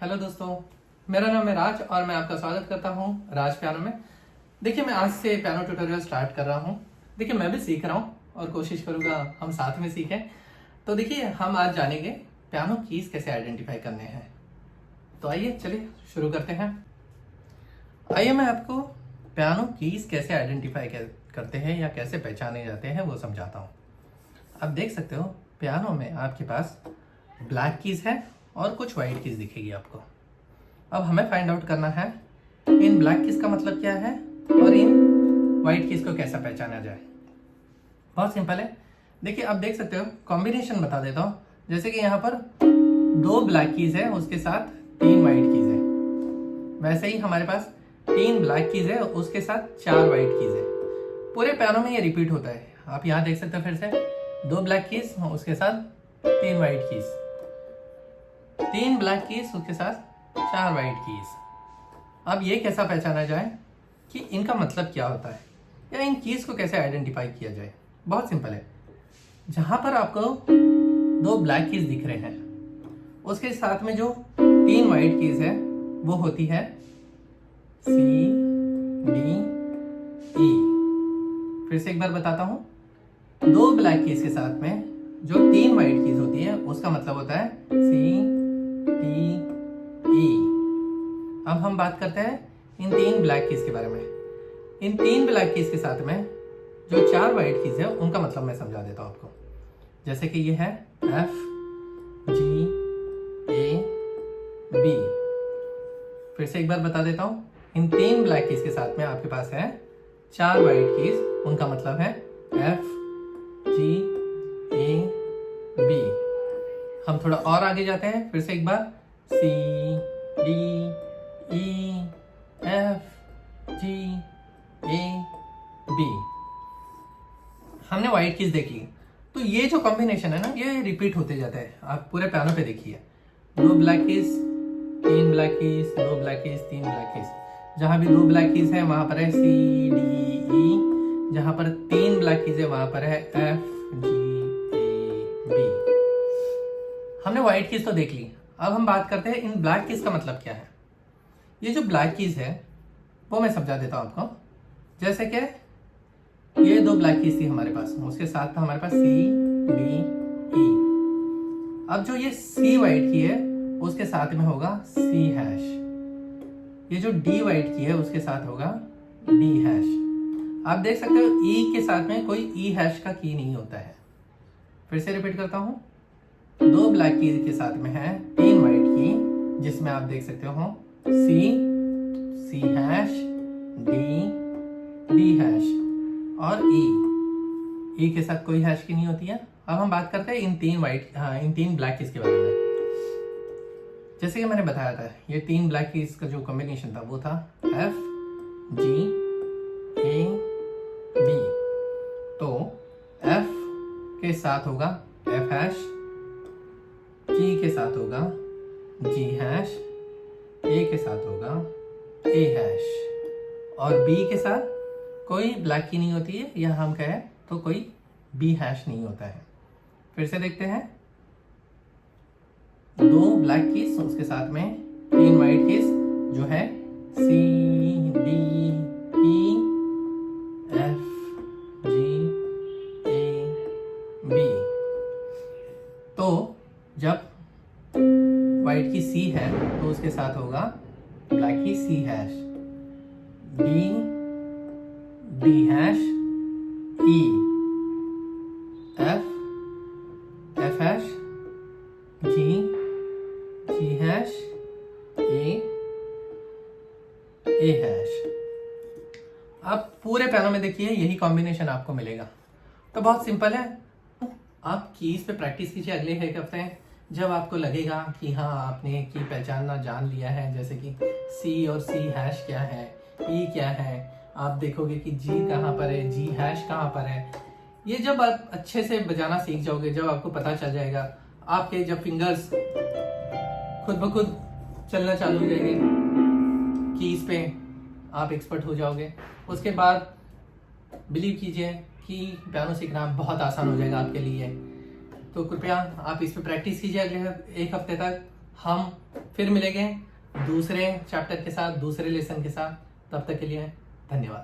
Hello दोस्तों, मेरा नाम है राज और मैं आपका स्वागत करता हूं राज पियानो में। देखिए, मैं आज से पियानो ट्यूटोरियल स्टार्ट कर रहा हूं। देखिए, मैं भी सीख रहा हूं और कोशिश करूंगा हम साथ में सीखें। तो देखिए, हम आज जानेंगे पियानो कीज कैसे आइडेंटिफाई करने हैं। तो आइए चलिए शुरू करते हैं। आइए मैं आपको पियानो कीज कैसे आइडेंटिफाई करते हैं या कैसे पहचाने जाते हैं वो समझाता हूँ। आप देख सकते हो पियानो में आपके पास ब्लैक कीज है और कुछ वाइट कीज दिखेगी आपको। अब हमें फाइंड आउट करना है इन ब्लैक कीज का मतलब क्या है और इन वाइट कीज को कैसा पहचाना जाए। बहुत सिंपल है। देखिए, आप देख सकते हो, कॉम्बिनेशन बता देता हूँ। जैसे कि यहाँ पर 2 ब्लैक कीज है, उसके साथ 3 वाइट कीज है। वैसे ही हमारे पास 3 ब्लैक कीज है, उसके साथ 4 वाइट कीज है। पूरे पियानो में ये रिपीट होता है। आप यहाँ देख सकते हो फिर से 2 ब्लैक कीज, उसके साथ 3 वाइट कीज, 3 ब्लैक कीज, उसके साथ 4 वाइट कीज। अब ये कैसा पहचाना जाए कि इनका मतलब क्या होता है या इन कीज को कैसे आइडेंटिफाई किया जाए। बहुत सिंपल है। जहां पर आपको 2 ब्लैक कीज दिख रहे हैं, उसके साथ में जो 3 वाइट कीज है वो होती है C, D, E। फिर से एक बार बताता हूं। 2 ब्लैक कीज के साथ में जो 3 वाइट कीज होती है उसका मतलब होता है C, D, E। अब हम बात करते हैं इन 3 ब्लैक कीज के बारे में। इन 3 ब्लैक कीज के साथ में जो 4 वाइट कीज है उनका मतलब मैं समझा देता हूं आपको। जैसे कि ये है F, G, A, B। फिर से एक बार बता देता हूं। इन 3 ब्लैक कीज के साथ में आपके पास है 4 वाइट कीज, उनका मतलब है F, G, A, B। हम थोड़ा और आगे जाते हैं। फिर से एक बार C, D, E, F, G, A, B। हमने व्हाइट कीज देखी। तो ये जो कॉम्बिनेशन है ना, ये रिपीट होते जाता है। आप पूरे पियानो पे देखिए, 2 black keys, 3 black keys, 2 black keys, 3 black keys. जहां भी 2 ब्लैक कीज है वहां पर है C, D, E। जहां पर 3 ब्लैक कीज है वहां पर है F, G, A, B। हमने व्हाइट कीज तो देख ली। अब हम बात करते हैं इन ब्लैक कीज का मतलब क्या है। ये जो ब्लैक कीज है वो मैं समझा देता हूं आपको। जैसे कि ये 2 ब्लैक कीज थी हमारे पास, उसके साथ था हमारे पास C, D, E। अब जो ये C वाइट की है उसके साथ में होगा C हैश। ये जो D वाइट की है उसके साथ होगा D हैश। आप देख सकते हो E के साथ में कोई E हैश का की नहीं होता है। फिर से रिपीट करता हूं। 2 ब्लैक की के साथ में है 3 वाइट की, जिसमें आप देख सकते हो C हैश, D हैश और E के साथ कोई हैश की नहीं होती है। अब हम बात करते हैं इन 3 ब्लैक कीज के बारे में। जैसे कि मैंने बताया था, ये 3 ब्लैक कीज का जो कॉम्बिनेशन था वो था F, G, A, B। तो F के साथ होगा F हैश, G के साथ होगा G हैश, A के साथ होगा A हैश और B के साथ कोई ब्लैक की नहीं होती है, या हम कहें तो कोई B हैश नहीं होता है। फिर से देखते हैं। 2 ब्लैक कीज, उसके साथ में 3 वाइट कीज जो है C, D, E, F, G, A, B। तो जब व्हाइट की C है तो उसके साथ होगा ब्लैक की C hash, D hash, E, F hash, G hash, A hash. अब पूरे पियानो में देखिए यही कॉम्बिनेशन आपको मिलेगा। तो बहुत सिंपल है। आप कीज पे प्रैक्टिस कीजिए अगले एक हफ्ते। जब आपको लगेगा कि हाँ आपने की पहचानना जान लिया है, जैसे कि C और C हैश क्या है, E क्या है, आप देखोगे कि G कहाँ पर है, G हैश कहाँ पर है। ये जब आप अच्छे से बजाना सीख जाओगे, जब आपको पता चल जाएगा, आपके जब फिंगर्स खुद ब खुद चलना चालू हो जाएंगे कीज पे, आप एक्सपर्ट हो जाओगे। उसके बाद बिलीव कीजिए कि पियानो सीखना बहुत आसान हो जाएगा आपके लिए। तो कृपया आप इस पे प्रैक्टिस कीजिए। अगले 1 हफ्ते तक हम फिर मिलेंगे दूसरे चैप्टर के साथ, दूसरे लेसन के साथ। तब तक के लिए धन्यवाद।